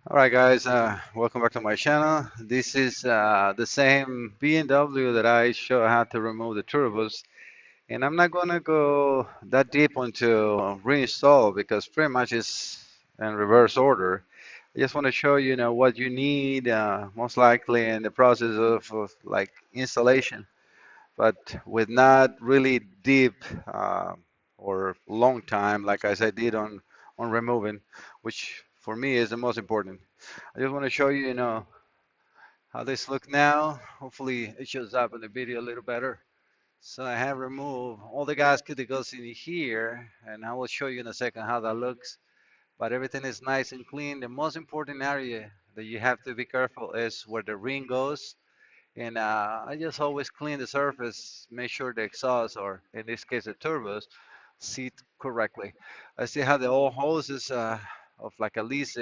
All right, guys, welcome back to my channel. This is the same BMW that I show how to remove the turbos, and I'm not gonna go that deep into reinstall because pretty much it's in reverse order. I just want to show you, what you need most likely in the process of like installation, but with not really deep or long time, like as I did on removing, which for me is the most important. I just want to show you, how this look now. Hopefully it shows up in the video a little better. So I have removed all the gasket that goes in here, and I will show you in a second how that looks. But everything is nice and clean. The most important area that you have to be careful is where the ring goes. And I just always clean the surface, make sure the exhaust, or in this case the turbos, seat correctly. I still have the old hoses of like at least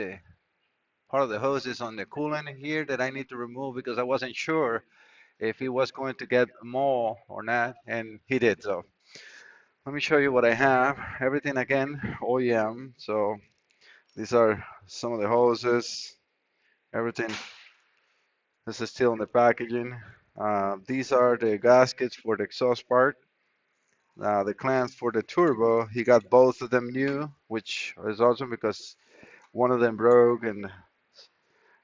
part of the hoses on the coolant here that I need to remove because I wasn't sure if he was going to get more or not, and he did. So let me show you what I have. Everything again, OEM. So these are some of the hoses. Everything. This is still in the packaging. These are the gaskets for the exhaust part. The clamps for the turbo. He got both of them new, which is awesome because one of them broke and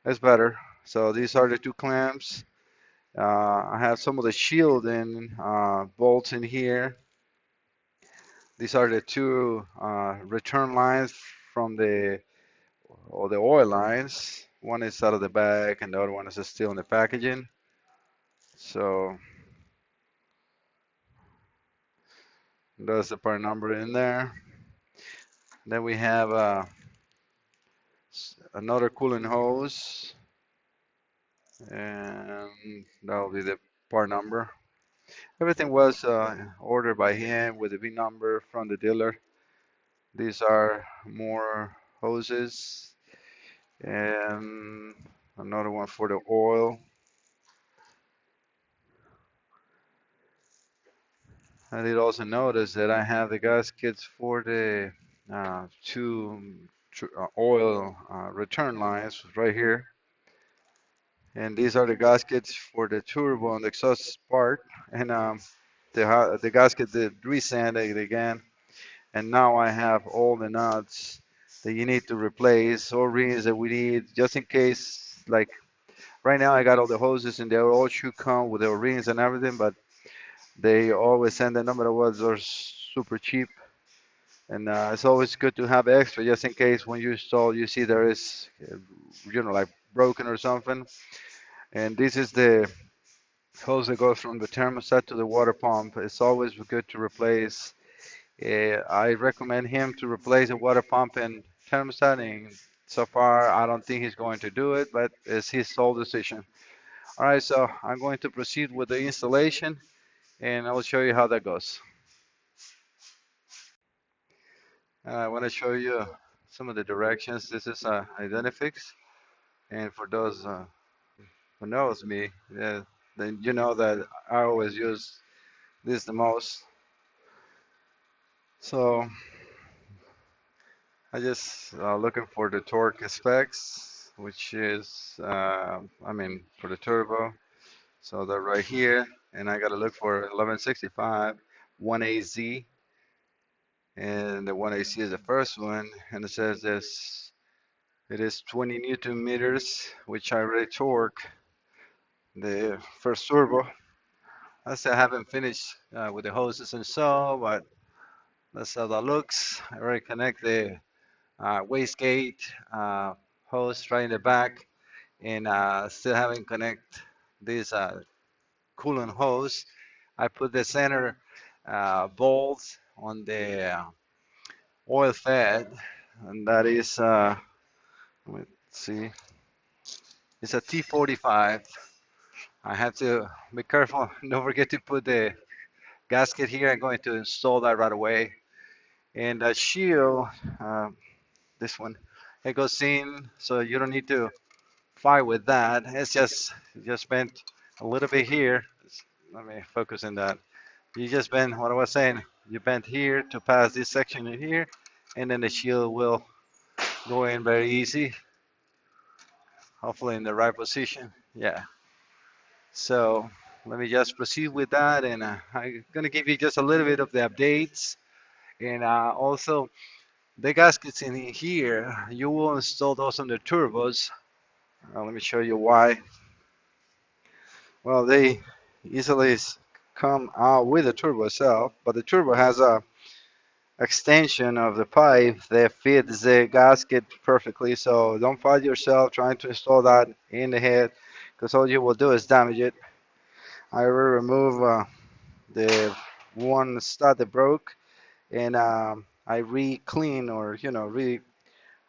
it's better. So these are the two clamps. I have some of the shielding bolts in here. These are the two return lines from the oil lines. One is out of the bag and the other one is still in the packaging. So that's the part number in there. Then we have another cooling hose, and that will be the part number. Everything was ordered by him with the V number from the dealer. These are more hoses and another one for the oil. I did also notice that I have the gaskets for the two oil return lines right here. And these are the gaskets for the turbo and the exhaust part. And the gasket did resand it again. And now I have all the nuts that you need to replace, or rings that we need, just in case. Like right now, I got all the hoses and they all should come with the rings and everything, but they always send the number of ones are super cheap. And it's always good to have extra just in case when you install, you see there is, like broken or something. And this is the hose that goes from the thermostat to the water pump. It's always good to replace. I recommend him to replace the water pump and thermostat, and so far I don't think he's going to do it, but it's his sole decision. All right, so I'm going to proceed with the installation, and I will show you how that goes. I want to show you some of the directions. This is Identifix, and for those who knows me, then you know that I always use this the most. So I just looking for the torque specs, which is, for the turbo. So they're right here, and I gotta look for 1165 1AZ, and the 1AC is the first one, and it says this. It is 20 Newton meters, which I already torque the first turbo. I still haven't finished with the hoses and so, but that's how that looks. I already connect the wastegate hose right in the back, and still haven't connect this coolant hose. I put the center bolts on the oil fed, and that is, let's see, it's a T45. I have to be careful. Don't forget to put the gasket here. I'm going to install that right away. And the shield, uh, this one, it goes in, so you don't need to fight with that. It's just bent a little bit here. Let me focus on that. You just bend what I was saying. You bend here to pass this section in here, and then the shield will go in very easy. hopefully in the right position. Yeah. So let me just proceed with that, and I'm gonna give you just a little bit of the updates, and also the gaskets in here. You will install those on the turbos. Let me show you why. Well, they easily come out with the turbo itself, but the turbo has a extension of the pipe that fits the gasket perfectly. So don't fight yourself trying to install that in the head, because all you will do is damage it. I will remove the one stud that broke, and I re-clean or redo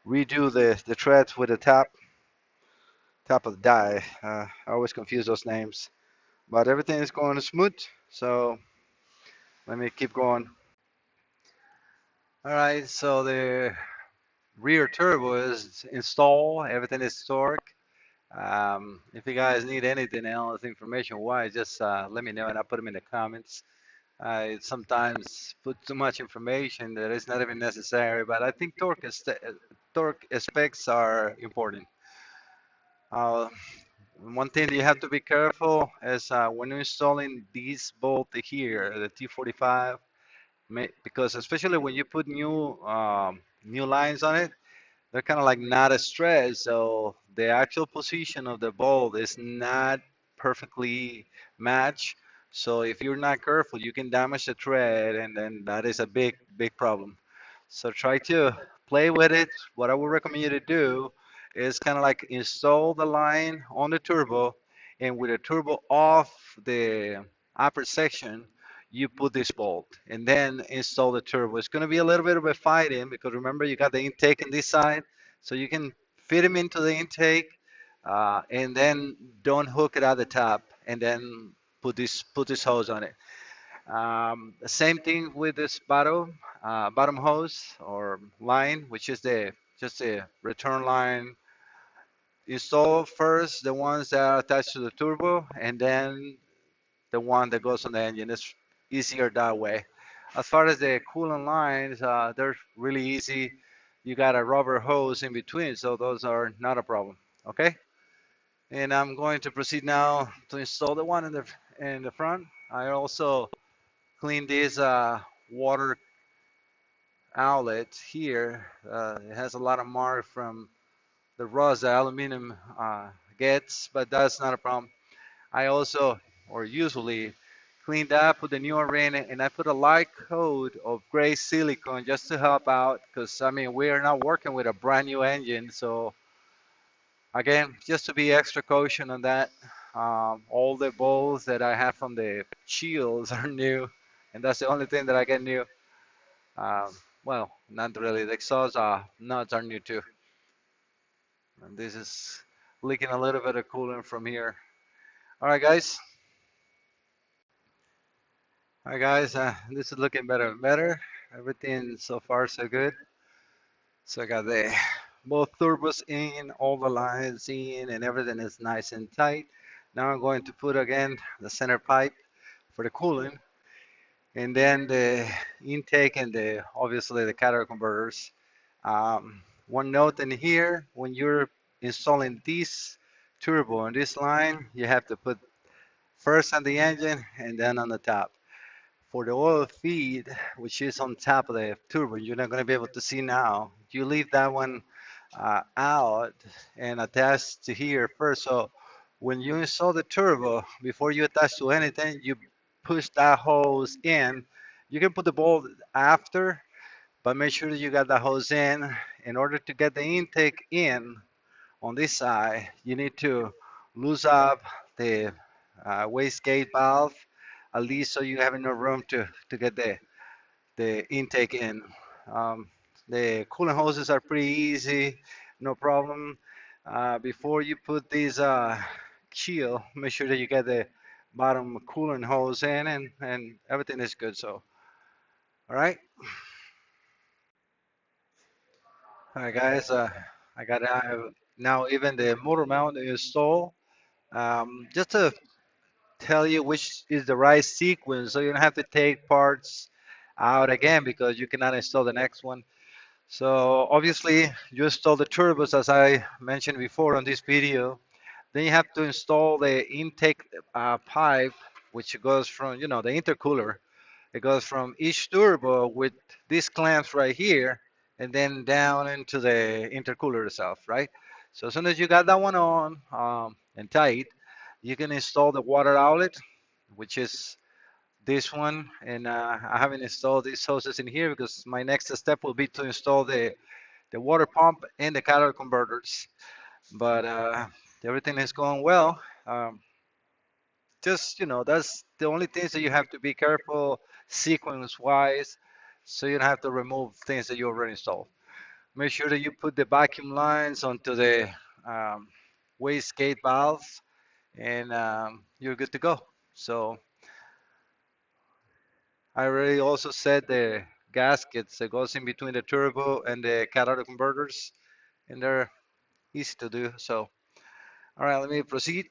the threads with the tap of the die. I always confuse those names, but everything is going smooth. So let me keep going. All right, so the rear turbo is installed. Everything is torqued. If you guys need anything else, information wise, just let me know and I'll put them in the comments. I sometimes put too much information that is not even necessary, but I think torque specs are important. Uh, One thing that you have to be careful is when you're installing these bolt here, the T45, because especially when you put new lines on it, they're kind of like not as stressed, so the actual position of the ball is not perfectly matched. So if you're not careful, you can damage the thread, and then that is a big problem. So try to play with it. What I would recommend you to do is kind of like install the line on the turbo, and with the turbo off the upper section, you put this bolt and then install the turbo. It's going to be a little bit of a fighting because remember you got the intake on this side, so you can fit them into the intake, and then don't hook it at the top, and then put this hose on it. The same thing with this bottom hose or line, which is the just the return line. Install first the ones that are attached to the turbo, and then the one that goes on the engine. It's easier that way. As far as the coolant lines, they're really easy. You got a rubber hose in between, so those are not a problem. Okay. And I'm going to proceed now to install the one in the front. I also clean this water outlet here. It has a lot of mark from the rust that aluminum gets, but that's not a problem. I also, or usually, clean that, put the new ring, and I put a light coat of gray silicone just to help out, because I mean we are not working with a brand new engine, so again, just to be extra caution on that. All the bolts that I have from the shields are new, and that's the only thing that I get new. Um, well, not really. The exhaust nuts are new too. And this is leaking a little bit of coolant from here. All right, guys. All right, guys. This is looking better and better. Everything so far so good. So I got the both turbos in, all the lines in, and everything is nice and tight. Now I'm going to put again the center pipe for the coolant, and then the intake and the obviously the catalytic converters. One note in here, when you're installing this turbo on this line, you have to put first on the engine and then on the top. For the oil feed, which is on top of the turbo, you're not going to be able to see now. You leave that one out and attach to here first. So when you install the turbo, before you attach to anything, you push that hose in. You can put the bolt after, but make sure that you got the hose in. In order to get the intake in on this side, you need to loose up the wastegate valve, at least so you have enough room to get the intake in. Um, the coolant hoses are pretty easy, no problem. Before you put these shield, make sure that you get the bottom coolant hose in, and everything is good. So, all right. All right, guys. I got now even the motor mount installed. Just to tell you which is the right sequence, so you don't have to take parts out again because you cannot install the next one. So obviously you install the turbos as I mentioned before on this video. Then you have to install the intake pipe, which goes from, the intercooler. It goes from each turbo with these clamps right here, and then down into the intercooler itself, right? So as soon as you got that one on and tight, you can install the water outlet, which is this one. And I haven't installed these hoses in here because my next step will be to install the water pump and the catalytic converters. But everything is going well. Just, that's the only things that you have to be careful sequence wise, so you don't have to remove things that you already installed. Make sure that you put the vacuum lines onto the um, wastegate valves, and you're good to go. So I already also said the gaskets that goes in between the turbo and the catalytic converters, and they're easy to do. So all right, let me proceed.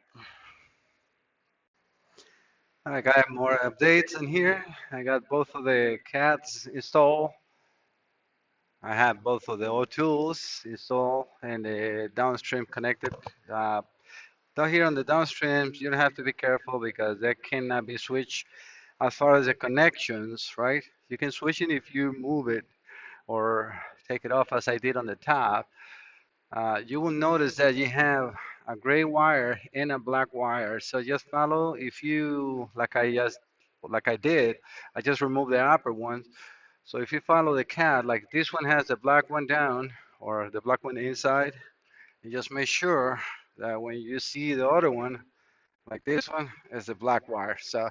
I got more updates in here. I got both of the cats installed. I have both of the O tools installed and the downstream connected. Uh, Down here on the downstreams, you don't have to be careful because that cannot be switched. As far as the connections, right? You can switch it if you move it or take it off as I did on the top. You will notice that you have a gray wire and a black wire. So just follow. If you like I did, I just removed the upper one. So if you follow the cat, like this one has the black one down or the black one inside, you just make sure that when you see the other one, like this one, is the black wire. So,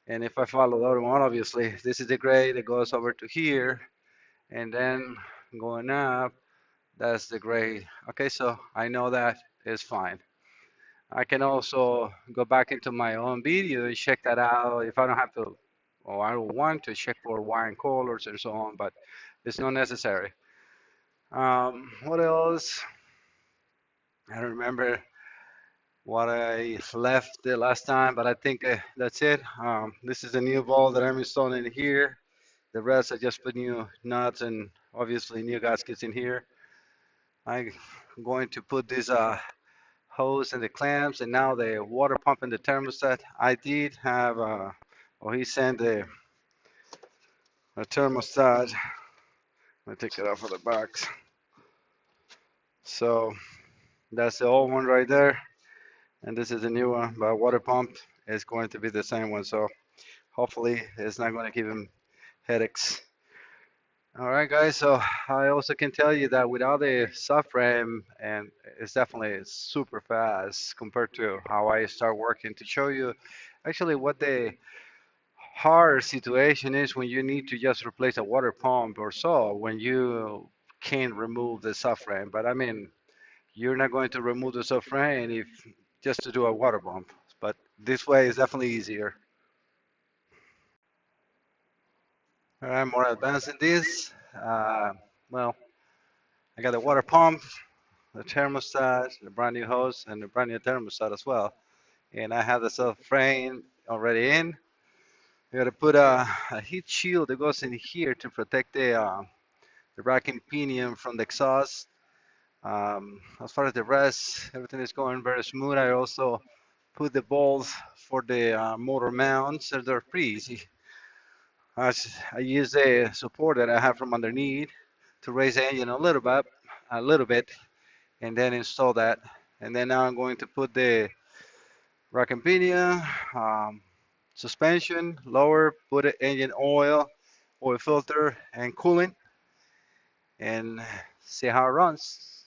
and if I follow the other one, obviously, this is the gray that goes over to here, and then going up, that's the gray. Okay, so I know that is fine. I can also go back into my own video and check that out if I don't have to, or I don't want to check for wire colors and so on, but it's not necessary. What else? I don't remember what I left the last time, but I think that's it. This is the new ball that I'm installing here. The rest I just put new nuts and obviously new gaskets in here. I'm going to put this hose and the clamps and now the water pump and the thermostat. I did have, or he sent a thermostat. Let me take it off of the box. So that's the old one right there. And this is the new one, but water pump is going to be the same one. So hopefully it's not going to give him headaches. All right, guys. So I also can tell you that without the subframe, and it's definitely super fast compared to how I start working to show you actually what the hard situation is when you need to just replace a water pump or so when you can't remove the subframe. But I mean, you're not going to remove the subframe if just to do a water pump. But this way is definitely easier. All right, more advanced in this. Uh, well, I got the water pump, the thermostat, the brand new hose, and the brand new thermostat as well. And I have the subframe already in. We got to put a heat shield that goes in here to protect the rack and pinion from the exhaust. As far as the rest, everything is going very smooth. I also put the bolts for the motor mounts. So they're pretty easy. I use the support that I have from underneath to raise the engine a little bit, and then install that. And then now I'm going to put the rack and pinion, um, suspension, lower, put the engine oil filter, and coolant, and see how it runs.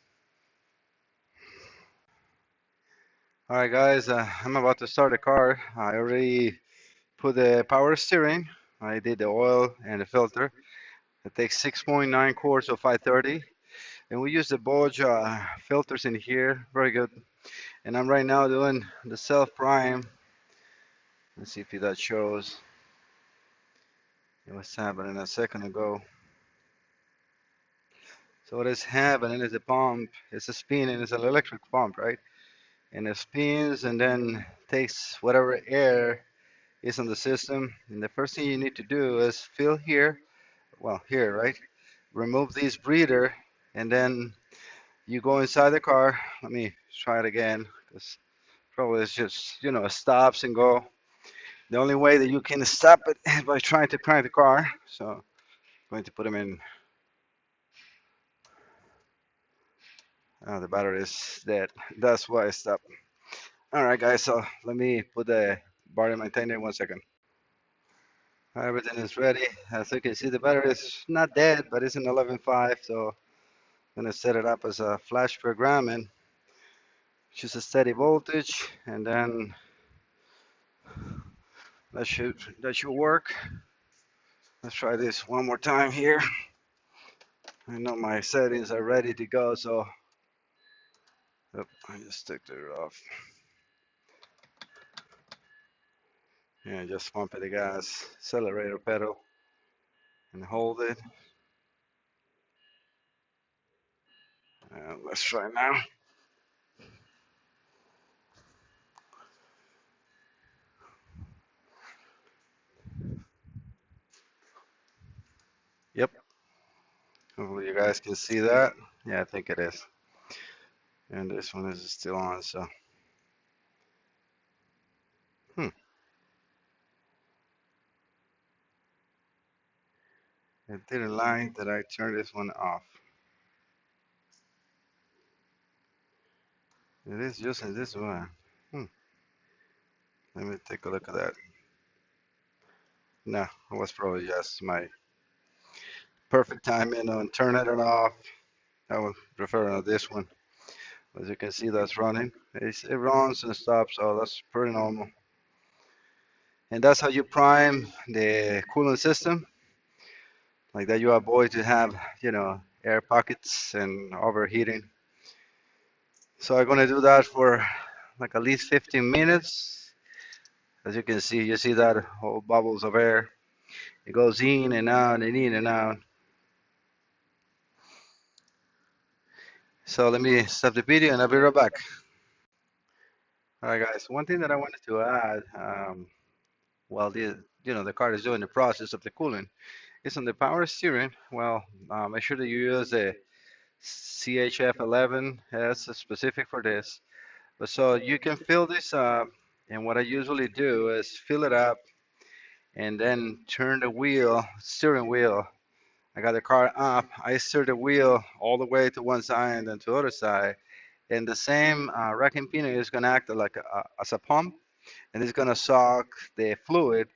All right, guys, I'm about to start the car. I already put the power steering. I did the oil and the filter. It takes 6.9 quarts of 530. And we use the Bosch filters in here. Very good. And I'm right now doing the self prime. Let's see if that shows. It was happening a second ago. So what is happening is the pump, it's a spin and it's an electric pump, right? And it spins and then takes whatever air is in the system. And the first thing you need to do is fill here, well, here, right? remove this breather, and then you go inside the car. Let me try it again, because probably it's just, stops and go. The only way that you can stop it is by trying to crank the car. So I'm going to put them in. The battery is dead. That's why I stopped. All right, guys. So let me put the bar in maintainer 1 second. Everything is ready. As you can see, the battery is not dead, but it's an 11.5. So I'm gonna set it up as a flash programming. Choose a steady voltage, and then that should work. Let's try this one more time here. I know my settings are ready to go, so I just took it off. Yeah, just pump the gas, accelerator pedal, and hold it. Let's try now. Yep. Hopefully you guys can see that. Yeah, I think it is. And this one is still on, so. Hmm. It didn't like that I turned this one off. It is using this one. Hmm. Let me take a look at that. No, it was probably just my perfect timing on turning it off. I would prefer on this one. As you can see, that's running. It runs and stops, so that's pretty normal. And that's how you prime the coolant system. Like that, you avoid to have, air pockets and overheating. So I'm gonna do that for like at least 15 minutes. As you can see, you see that whole bubbles of air. It goes in and out and in and out. So let me stop the video and I'll be right back. All right, guys. One thing that I wanted to add, while the car is doing the process of the cooling, is on the power steering. Well, make sure that you use a CHF11. That's specific for this. But so you can fill this up, and what I usually do is fill it up and then turn the steering wheel. I got the car up. I steer the wheel all the way to one side and then to the other side. And the same racking pin is going to act like as a pump, and it's going to suck the fluid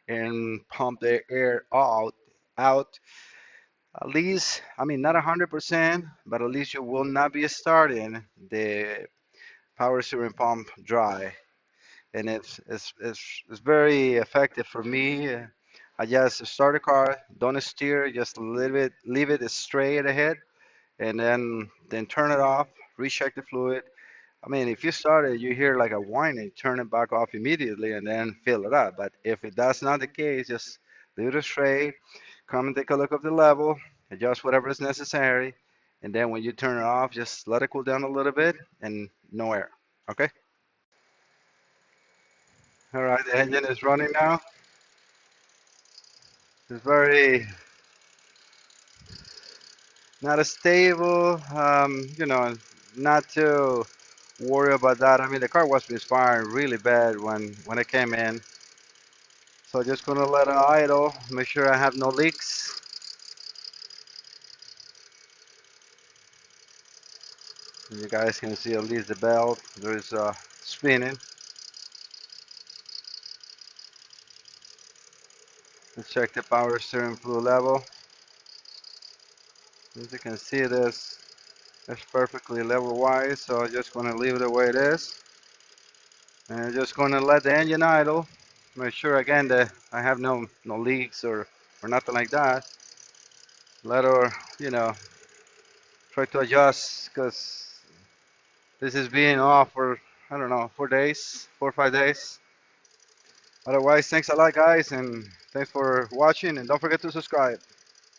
and pump the air out. At least, I mean, not 100%, but at least you will not be starting the power steering pump dry. And it's very effective for me. I just start the car, don't steer, just leave it straight ahead, and then turn it off, recheck the fluid. I mean, if you start it, you hear like a whining, turn it back off immediately and then fill it up. But if that's not the case, just leave it straight, come and take a look at the level, adjust whatever is necessary, and then when you turn it off, just let it cool down a little bit and no air. Okay? All right, the engine is running now. It's very not as stable, not to worry about that. I mean, the car was misfiring really bad when it came in. So just gonna let it idle, make sure I have no leaks. You guys can see at least the belt. There's spinning. Let's check the power steering fluid level. As you can see, this is perfectly level wise. So I'm just gonna leave it the way it is. And I'm just gonna let the engine idle. Make sure again that I have no leaks or nothing like that. Let her, try to adjust because this is being off for, I don't know, 4 days, 4 or 5 days. Otherwise, thanks a lot, guys, and thanks for watching, and don't forget to subscribe.